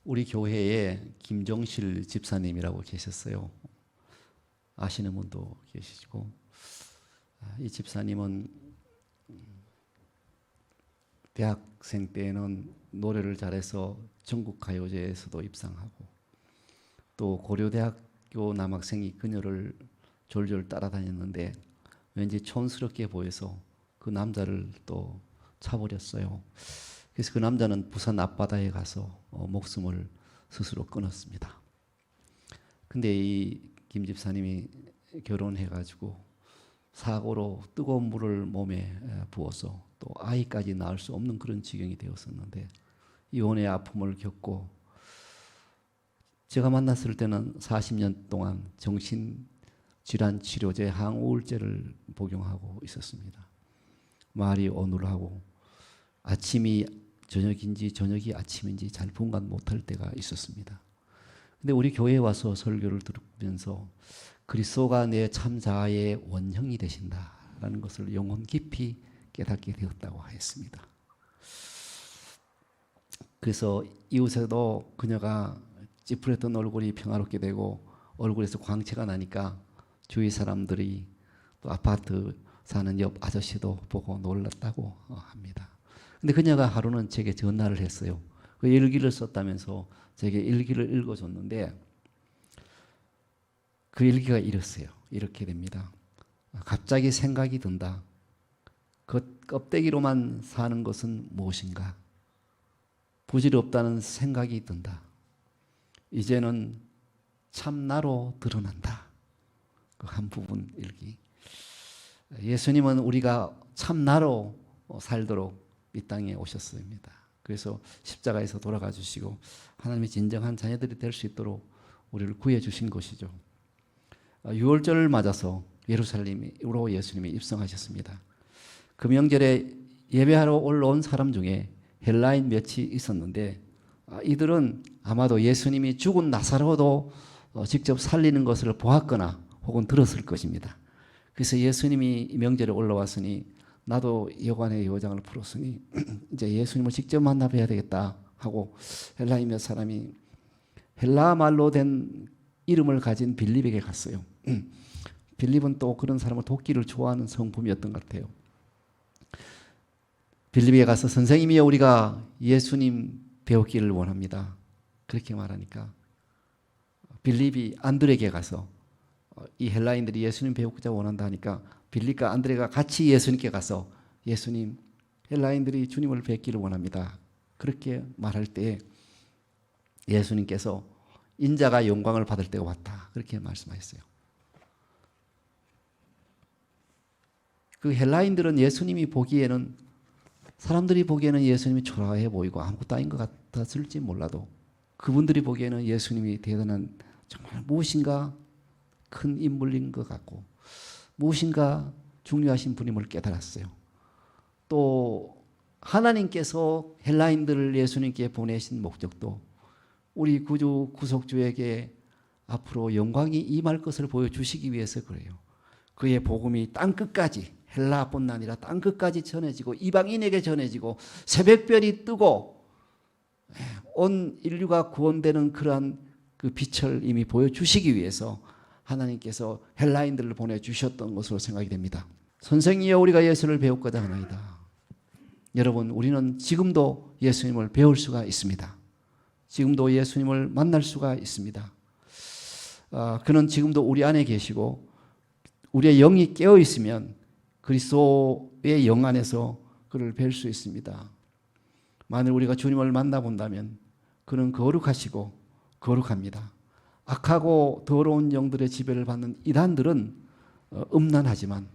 우리 교회에 김종실 집사님이라고 계셨어요. 아시는 분도 계시고, 이 집사님은 대학생 때에는 노래를 잘해서 전국 가요제에서도 입상하고, 또 고려대학교 남학생이 그녀를 졸졸 따라다녔는데 왠지 촌스럽게 보여서 그 남자를 또 차버렸어요. 그래서 그 남자는 부산 앞바다에 가서 목숨을 스스로 끊었습니다. 근데 이 김 집사님이 결혼해가지고 사고로 뜨거운 물을 몸에 부어서 또 아이까지 낳을 수 없는 그런 지경이 되었었는데, 이혼의 아픔을 겪고, 제가 만났을 때는 40년 동안 정신질환 치료제 항우울제를 복용하고 있었습니다. 말이 어눌하고 아침이 저녁인지 저녁이 아침인지 잘 분간 못할 때가 있었습니다. 근데 우리 교회에 와서 설교를 들으면서 그리스도가 내 참 자아의 원형이 되신다라는 것을 영혼 깊이 깨닫게 되었다고 하였습니다. 그래서 이웃에도 그녀가 찌푸렸던 얼굴이 평화롭게 되고 얼굴에서 광채가 나니까 주위 사람들이, 또 아파트 사는 옆 아저씨도 보고 놀랐다고 합니다. 근데 그녀가 하루는 제게 전화를 했어요. 그 일기를 썼다면서 제게 일기를 읽어줬는데, 그 일기가 이랬어요. 이렇게 됩니다. 갑자기 생각이 든다. 그 껍데기로만 사는 것은 무엇인가? 부질없다는 생각이 든다. 이제는 참 나로 드러난다. 그 한 부분 일기. 예수님은 우리가 참 나로 살도록 이 땅에 오셨습니다. 그래서 십자가에서 돌아가 주시고 하나님의 진정한 자녀들이 될 수 있도록 우리를 구해 주신 것이죠. 유월절을 맞아서 예루살렘으로 예수님이 입성하셨습니다. 그 명절에 예배하러 올라온 사람 중에 헬라인 몇이 있었는데, 이들은 아마도 예수님이 죽은 나사로도 직접 살리는 것을 보았거나 혹은 들었을 것입니다. 그래서 예수님이 명절에 올라왔으니 나도 여관의 요장을 풀었으니 이제 예수님을 직접 만나봐야 되겠다 하고 헬라인 몇 사람이 헬라 말로 된 이름을 가진 빌립에게 갔어요. 빌립은 또 그런 사람을 돕기를 좋아하는 성품이었던 것 같아요. 빌립에게 가서 선생님이여, 우리가 예수님 배우기를 원합니다. 그렇게 말하니까 빌립이 안드레에게 가서 이 헬라인들이 예수님 배우고자 원한다 하니까 빌립과 안드레가 같이 예수님께 가서 예수님, 헬라인들이 주님을 뵙기를 원합니다. 그렇게 말할 때 예수님께서 인자가 영광을 받을 때가 왔다. 그렇게 말씀하셨어요. 그 헬라인들은 예수님이 보기에는, 사람들이 보기에는 예수님이 초라해 보이고 아무것도 아닌 것 같았을지 몰라도 그분들이 보기에는 예수님이 대단한, 정말 무엇인가 큰 인물인 것 같고 무엇인가 중요하신 분임을 깨달았어요. 또 하나님께서 헬라인들을 예수님께 보내신 목적도 우리 구주 구속주에게 앞으로 영광이 임할 것을 보여주시기 위해서 그래요. 그의 복음이 땅끝까지, 헬라뿐 아니라 땅끝까지 전해지고 이방인에게 전해지고 새벽별이 뜨고 온 인류가 구원되는 그러한 그 빛을 이미 보여주시기 위해서 하나님께서 헬라인들을 보내주셨던 것으로 생각이 됩니다. 선생이여, 우리가 예수를 배우고자 하나이다. 여러분, 우리는 지금도 예수님을 배울 수가 있습니다. 지금도 예수님을 만날 수가 있습니다. 그는 지금도 우리 안에 계시고 우리의 영이 깨어 있으면 그리스도의 영 안에서 그를 뵐 수 있습니다. 만일 우리가 주님을 만나본다면 그는 거룩하시고 거룩합니다. 악하고 더러운 영들의 지배를 받는 이단들은 음란하지만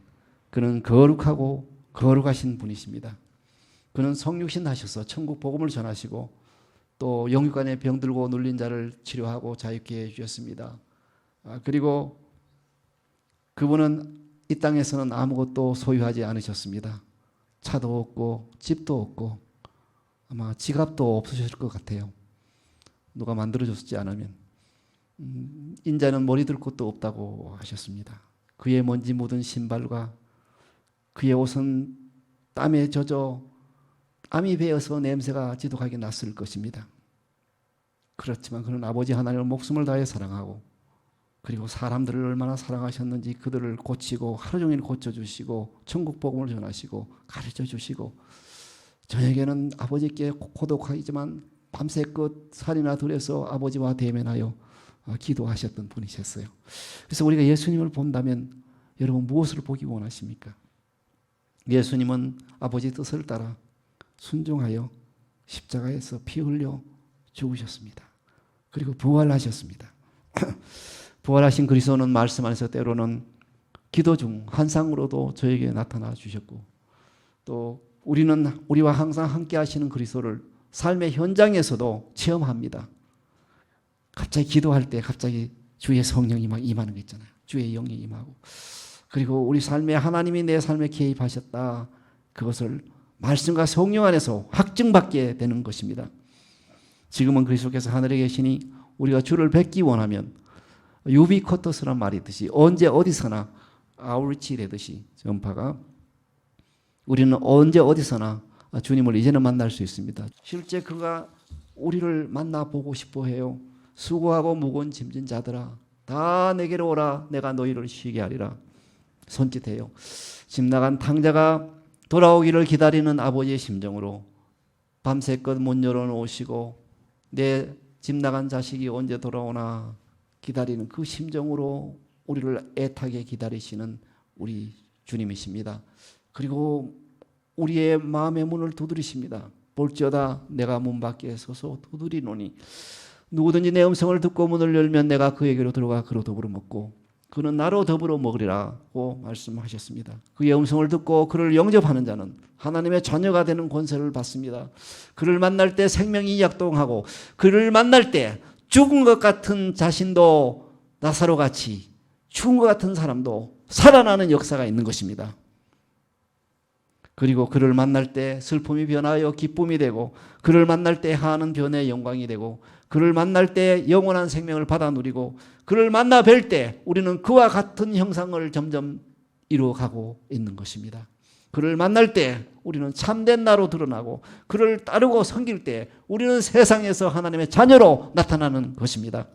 그는 거룩하고 거룩하신 분이십니다. 그는 성육신 하셔서 천국 복음을 전하시고 또 영육간의 병들고 눌린 자를 치료하고 자유케 해주셨습니다. 그리고 그분은 이 땅에서는 아무것도 소유하지 않으셨습니다. 차도 없고 집도 없고 아마 지갑도 없으실 것 같아요. 누가 만들어줬지 않으면. 인자는 머리 들 곳도 없다고 하셨습니다. 그의 먼지 묻은 신발과 그의 옷은 땀에 젖어 땀이 배어서 냄새가 지독하게 났을 것입니다. 그렇지만 그는 아버지 하나님을 목숨을 다해 사랑하고 그리고 사람들을 얼마나 사랑하셨는지 그들을 고치고 하루 종일 고쳐주시고 천국 복음을 전하시고 가르쳐주시고 저에게는 아버지께 고독하지만 밤새껏 살이나 들여서 아버지와 대면하여 기도하셨던 분이셨어요. 그래서 우리가 예수님을 본다면 여러분 무엇을 보기 원하십니까? 예수님은 아버지 뜻을 따라 순종하여 십자가에서 피 흘려 죽으셨습니다. 그리고 부활하셨습니다. 부활하신 그리스도는 말씀 안에서 때로는 기도 중 환상으로도 저에게 나타나 주셨고 또 우리는 우리와 항상 함께 하시는 그리스도를 삶의 현장에서도 체험합니다. 갑자기 기도할 때 갑자기 주의 성령이 막 임하는 거 있잖아요. 주의 영이 임하고 그리고 우리 삶에 하나님이 내 삶에 개입하셨다. 그것을 말씀과 성령 안에서 확증받게 되는 것입니다. 지금은 그리스도께서 하늘에 계시니 우리가 주를 뵙기 원하면 유비쿼터스란 말이 있듯이 언제 어디서나 아우리치 되듯이 전파가 우리는 언제 어디서나 주님을 이제는 만날 수 있습니다. 실제 그가 우리를 만나보고 싶어 해요. 수고하고 무거운 짐진 자들아 다 내게로 오라 내가 너희를 쉬게 하리라. 손짓해요. 집 나간 탕자가 돌아오기를 기다리는 아버지의 심정으로 밤새껏 못 열어놓으시고 내 집 나간 자식이 언제 돌아오나 기다리는 그 심정으로 우리를 애타게 기다리시는 우리 주님이십니다. 그리고 우리의 마음의 문을 두드리십니다. 볼지어다 내가 문 밖에 서서 두드리노니 누구든지 내 음성을 듣고 문을 열면 내가 그에게로 들어가 그로 더불어 먹고 그는 나로 더불어 먹으리라고 말씀하셨습니다. 그의 음성을 듣고 그를 영접하는 자는 하나님의 자녀가 되는 권세를 받습니다. 그를 만날 때 생명이 약동하고 그를 만날 때 죽은 것 같은 자신도 나사로같이 죽은 것 같은 사람도 살아나는 역사가 있는 것입니다. 그리고 그를 만날 때 슬픔이 변하여 기쁨이 되고 그를 만날 때 하는 변의 영광이 되고 그를 만날 때 영원한 생명을 받아 누리고 그를 만나 뵐 때 우리는 그와 같은 형상을 점점 이루어가고 있는 것입니다. 그를 만날 때 우리는 참된 나로 드러나고 그를 따르고 섬길 때 우리는 세상에서 하나님의 자녀로 나타나는 것입니다.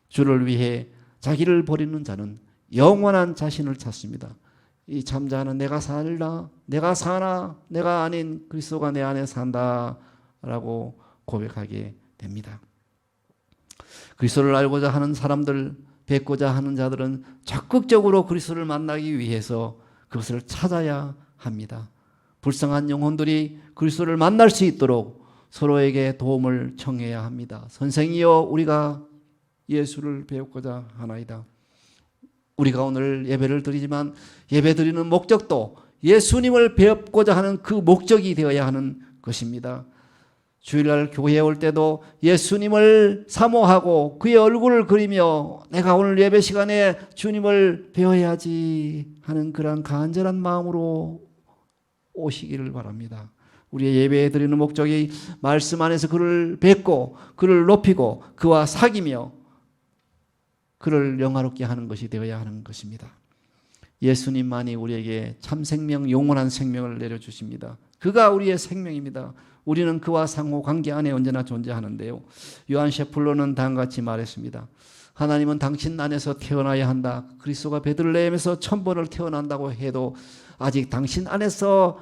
주를 위해 자기를 버리는 자는 영원한 자신을 찾습니다. 이 잠자는 내가 살라 내가 사나 내가 아닌 그리스도가 내 안에 산다라고 고백하게 됩니다. 그리스도를 알고자 하는 사람들, 뵙고자 하는 자들은 적극적으로 그리스도를 만나기 위해서 그것을 찾아야 합니다. 불쌍한 영혼들이 그리스도를 만날 수 있도록 서로에게 도움을 청해야 합니다. 선생이여 우리가 예수를 배우고자 하나이다. 우리가 오늘 예배를 드리지만 예배 드리는 목적도 예수님을 배우고자 하는 그 목적이 되어야 하는 것입니다. 주일날 교회에 올 때도 예수님을 사모하고 그의 얼굴을 그리며 내가 오늘 예배 시간에 주님을 배워야지 하는 그런 간절한 마음으로 오시기를 바랍니다. 우리의 예배에 드리는 목적이 말씀 안에서 그를 뵙고 그를 높이고 그와 사귀며 그를 영화롭게 하는 것이 되어야 하는 것입니다. 예수님만이 우리에게 참 생명, 영원한 생명을 내려주십니다. 그가 우리의 생명입니다. 우리는 그와 상호 관계 안에 언제나 존재하는데요. 요한 셰플러는 다음과 같이 말했습니다. 하나님은 당신 안에서 태어나야 한다. 그리스도가 베들레헴에서 천번을 태어난다고 해도 아직 당신 안에서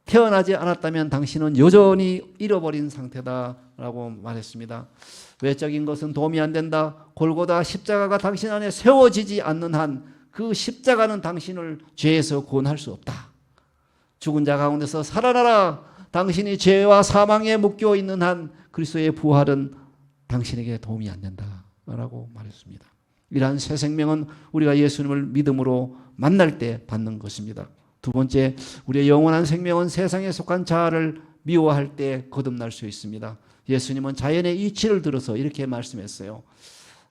태어나지 않았다면 당신은 여전히 잃어버린 상태다라고 말했습니다. 외적인 것은 도움이 안 된다. 골고다 십자가가 당신 안에 세워지지 않는 한 그 십자가는 당신을 죄에서 구원할 수 없다. 죽은 자 가운데서 살아나라. 당신이 죄와 사망에 묶여 있는 한 그리스도의 부활은 당신에게 도움이 안 된다라고 말했습니다. 이러한 새 생명은 우리가 예수님을 믿음으로 만날 때 받는 것입니다. 두 번째, 우리의 영원한 생명은 세상에 속한 자아를 미워할 때 거듭날 수 있습니다. 예수님은 자연의 이치를 들어서 이렇게 말씀했어요.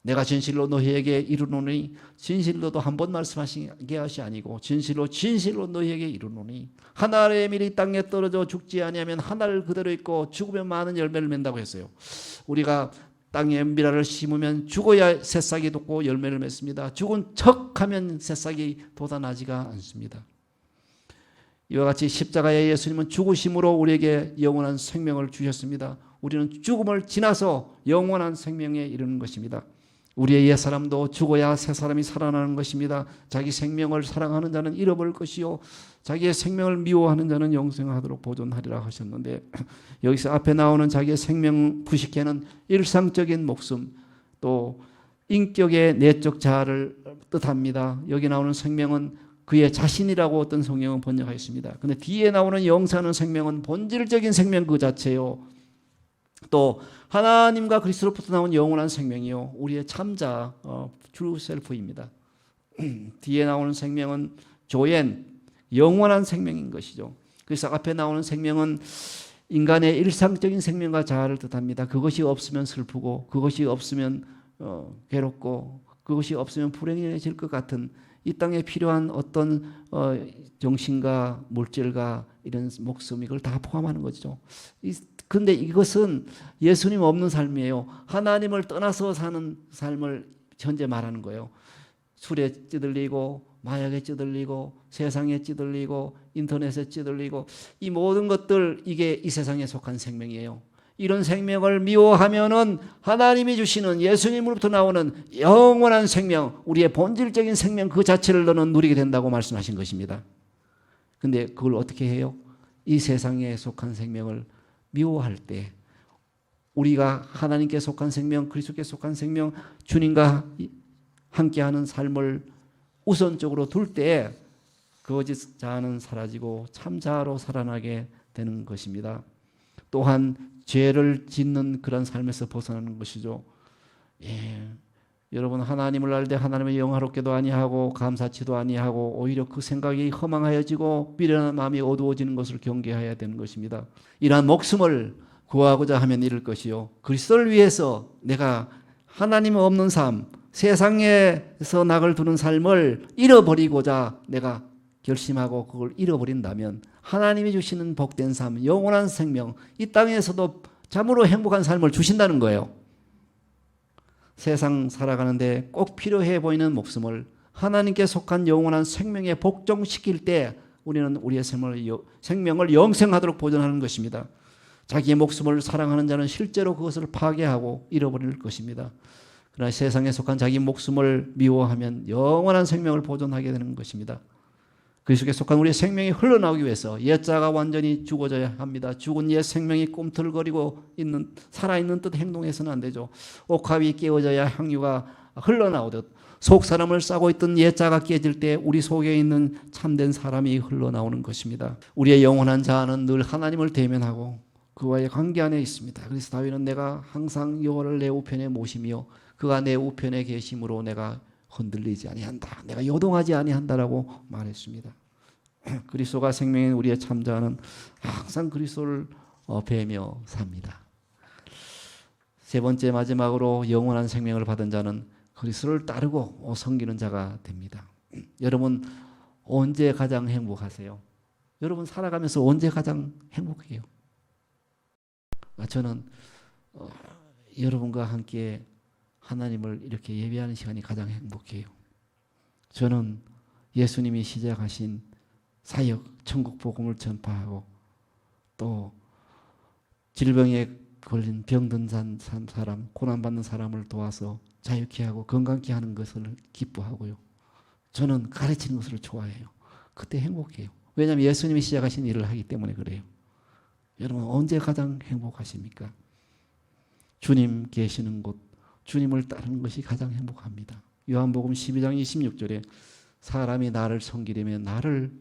내가 진실로 너희에게 이르노니 진실로도 한 번 말씀하신 것이 아니고 진실로 너희에게 이르노니 한 알의 밀이 땅에 떨어져 죽지 아니하면 한 알 그대로 있고 죽으면 많은 열매를 맺는다고 했어요. 우리가 땅에 밀알을 심으면 죽어야 새싹이 돋고 열매를 맺습니다. 죽은 척하면 새싹이 돋아나지가 않습니다. 이와 같이 십자가의 예수님은 죽으심으로 우리에게 영원한 생명을 주셨습니다. 우리는 죽음을 지나서 영원한 생명에 이르는 것입니다. 우리의 옛사람도 죽어야 새사람이 살아나는 것입니다. 자기 생명을 사랑하는 자는 잃어버릴 것이요 자기의 생명을 미워하는 자는 영생하도록 보존하리라 하셨는데, 여기서 앞에 나오는 자기의 생명 부식해는 일상적인 목숨, 또 인격의 내적 자아를 뜻합니다. 여기 나오는 생명은 그의 자신이라고 어떤 성경은 번역하였습니다. 그런데 뒤에 나오는 영생하는 생명은 본질적인 생명 그 자체요, 또 하나님과 그리스도로부터 나온 영원한 생명이요 우리의 참자 true self입니다. 뒤에 나오는 생명은 조엔, 영원한 생명인 것이죠. 그래서 앞에 나오는 생명은 인간의 일상적인 생명과 자아를 뜻합니다. 그것이 없으면 슬프고 그것이 없으면 괴롭고 그것이 없으면 불행해질 것 같은 이 땅에 필요한 어떤 정신과 물질과 이런 목숨, 이걸 다 포함하는 거죠. 근데 이것은 예수님 없는 삶이에요. 하나님을 떠나서 사는 삶을 현재 말하는 거예요. 술에 찌들리고 마약에 찌들리고 세상에 찌들리고 인터넷에 찌들리고 이 모든 것들, 이게 이 세상에 속한 생명이에요. 이런 생명을 미워하면은 하나님이 주시는 예수님으로부터 나오는 영원한 생명, 우리의 본질적인 생명 그 자체를 너는 누리게 된다고 말씀하신 것입니다. 근데 그걸 어떻게 해요? 이 세상에 속한 생명을 미워할 때, 우리가 하나님께 속한 생명, 그리스도께 속한 생명, 주님과 함께하는 삶을 우선적으로 둘 때 거짓 자아는 사라지고 참 자아로 살아나게 되는 것입니다. 또한 죄를 짓는 그런 삶에서 벗어나는 것이죠. 여러분, 하나님을 알 때 하나님의 영화롭게도 아니하고 감사치도 아니하고 오히려 그 생각이 허망하여지고 미련한 마음이 어두워지는 것을 경계해야 되는 것입니다. 이러한 목숨을 구하고자 하면 이럴 것이요, 그리스도를 위해서 내가 하나님 없는 삶, 세상에서 낙을 두는 삶을 잃어버리고자 내가 결심하고 그걸 잃어버린다면 하나님이 주시는 복된 삶, 영원한 생명, 이 땅에서도 참으로 행복한 삶을 주신다는 거예요. 세상 살아가는데 꼭 필요해 보이는 목숨을 하나님께 속한 영원한 생명에 복종시킬 때 우리는 우리의 생명을 영생하도록 보존하는 것입니다. 자기의 목숨을 사랑하는 자는 실제로 그것을 파괴하고 잃어버릴 것입니다. 그러나 세상에 속한 자기 목숨을 미워하면 영원한 생명을 보존하게 되는 것입니다. 그리스도께 속한 우리의 생명이 흘러나오기 위해서 옛자가 완전히 죽어져야 합니다. 죽은 옛 생명이 꿈틀거리고 있는, 살아있는 듯 행동해서는 안 되죠. 옥합이 깨어져야 향유가 흘러나오듯 속 사람을 싸고 있던 옛자가 깨질 때 우리 속에 있는 참된 사람이 흘러나오는 것입니다. 우리의 영원한 자아는 늘 하나님을 대면하고 그와의 관계 안에 있습니다. 그래서 다윗은 내가 항상 여호와를 내 우편에 모시며 그가 내 우편에 계심으로 내가 흔들리지 아니한다, 내가 요동하지 아니한다라고 말했습니다. 그리스도가 생명인 우리의 참자는 항상 그리스도를 뵈며 삽니다. 세 번째, 마지막으로 영원한 생명을 받은 자는 그리스도를 따르고 섬기는 자가 됩니다. 여러분, 언제 가장 행복하세요? 여러분 살아가면서 언제 가장 행복해요? 저는 여러분과 함께 하나님을 이렇게 예배하는 시간이 가장 행복해요. 저는 예수님이 시작하신 사역, 천국 복음을 전파하고 또 질병에 걸린 병든 사람, 고난받는 사람을 도와서 자유케 하고 건강케 하는 것을 기뻐하고요. 저는 가르치는 것을 좋아해요. 그때 행복해요. 왜냐하면 예수님이 시작하신 일을 하기 때문에 그래요. 여러분, 언제 가장 행복하십니까? 주님 계시는 곳, 주님을 따르는 것이 가장 행복합니다. 요한복음 12장 26절에 사람이 나를 섬기려면 나를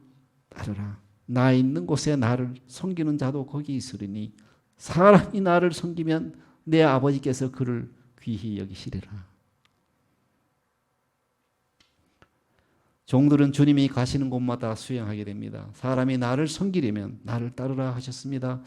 따르라. 나 있는 곳에 나를 섬기는 자도 거기 있으리니 사람이 나를 섬기면 내 아버지께서 그를 귀히 여기시리라. 종들은 주님이 가시는 곳마다 수행하게 됩니다. 사람이 나를 섬기려면 나를 따르라 하셨습니다.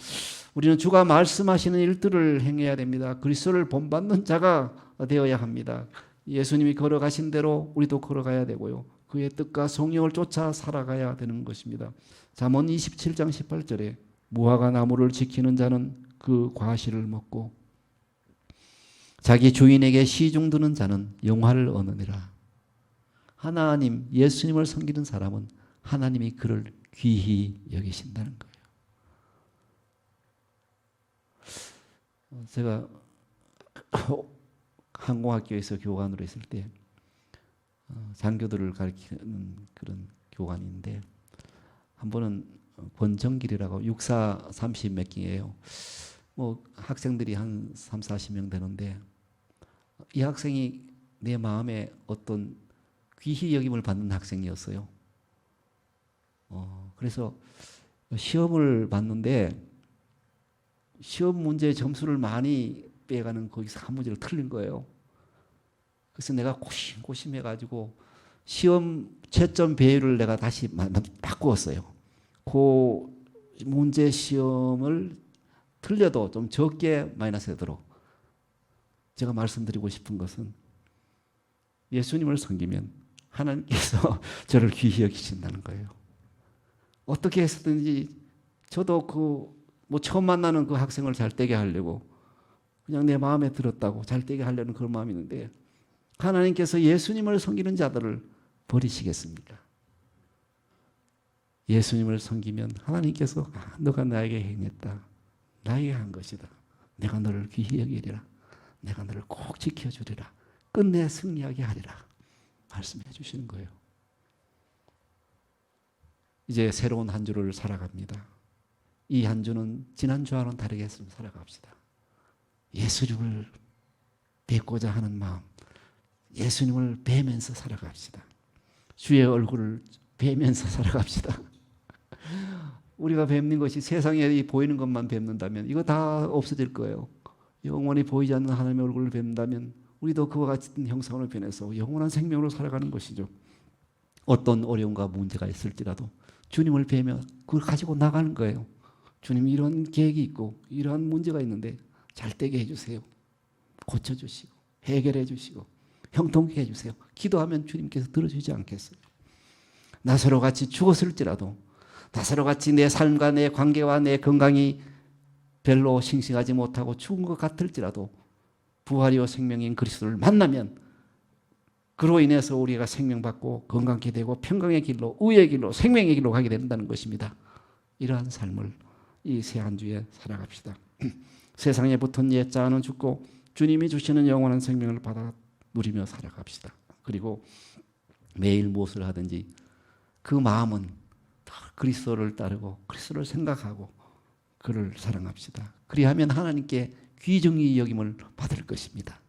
우리는 주가 말씀하시는 일들을 행해야 됩니다. 그리스도를 본받는 자가 되어야 합니다. 예수님이 걸어가신 대로 우리도 걸어가야 되고요. 그의 뜻과 성령을 쫓아 살아가야 되는 것입니다. 잠언 27장 18절에 무화과 나무를 지키는 자는 그 과실을 먹고 자기 주인에게 시중 드는 자는 영화를 얻느니라. 하나님, 예수님을 섬기는 사람은 하나님이 그를 귀히 여기신다는 거예요. 제가 항공학교에서 교관으로 있을 때 장교들을 가르치는 그런 교관인데 한 번은 권정길이라고 육사 30 몇 기예요. 뭐 학생들이 한 3, 40명 되는데 이 학생이 내 마음에 어떤 귀히 여김을 받는 학생이었어요. 그래서 시험을 봤는데 시험 문제 점수를 많이 빼가는 거기서 한 문제를 틀린 거예요. 그래서 내가 고심해가지고 시험 채점 배율을 내가 다시 바꾸었어요. 그 문제 시험을 틀려도 좀 적게 마이너스 되도록. 제가 말씀드리고 싶은 것은 예수님을 섬기면 하나님께서 저를 귀히 여기신다는 거예요. 어떻게 해서든지 저도 뭐 처음 만나는 그 학생을 잘 되게 하려고 그냥 내 마음에 들었다고 잘 되게 하려는 그런 마음이 있는데 하나님께서 예수님을 섬기는 자들을 버리시겠습니까? 예수님을 섬기면 하나님께서 너가 나에게 행했다. 나에게 한 것이다. 내가 너를 귀히 여기리라. 내가 너를 꼭 지켜주리라. 끝내 승리하게 하리라. 말씀해 주시는 거예요. 이제 새로운 한 주를 살아갑니다. 이 한 주는 지난주와는 다르게 했으면 살아갑시다. 예수님을 뵙고자 하는 마음, 예수님을 뵈면서 살아갑시다. 주의 얼굴을 뵈면서 살아갑시다. 우리가 뵙는 것이 세상에 보이는 것만 뵙는다면 이거 다 없어질 거예요. 영원히 보이지 않는 하나님의 얼굴을 뵙는다면 우리도 그와 같은 형상으로 변해서 영원한 생명으로 살아가는 것이죠. 어떤 어려움과 문제가 있을지라도 주님을 뵈며 그걸 가지고 나가는 거예요. 주님이 이런 계획이 있고 이러한 문제가 있는데 잘 되게 해주세요. 고쳐주시고 해결해 주시고 형통케 해주세요. 기도하면 주님께서 들어주지 않겠어요. 나사로 같이 죽었을지라도 나사로 같이 내 삶과 내 관계와 내 건강이 별로 싱싱하지 못하고 죽은 것 같을지라도 부활이요 생명인 그리스도를 만나면 그로 인해서 우리가 생명받고 건강케 되고 평강의 길로 의의 길로 생명의 길로 가게 된다는 것입니다. 이러한 삶을 이 새 한 주에 살아갑시다. 세상에 붙은 옛 자아는 죽고 주님이 주시는 영원한 생명을 받아 누리며 살아갑시다. 그리고 매일 무엇을 하든지 그 마음은 그리스도를 따르고 그리스도를 생각하고 그를 사랑합시다. 그리하면 하나님께 귀중히 여김을 받을 것입니다.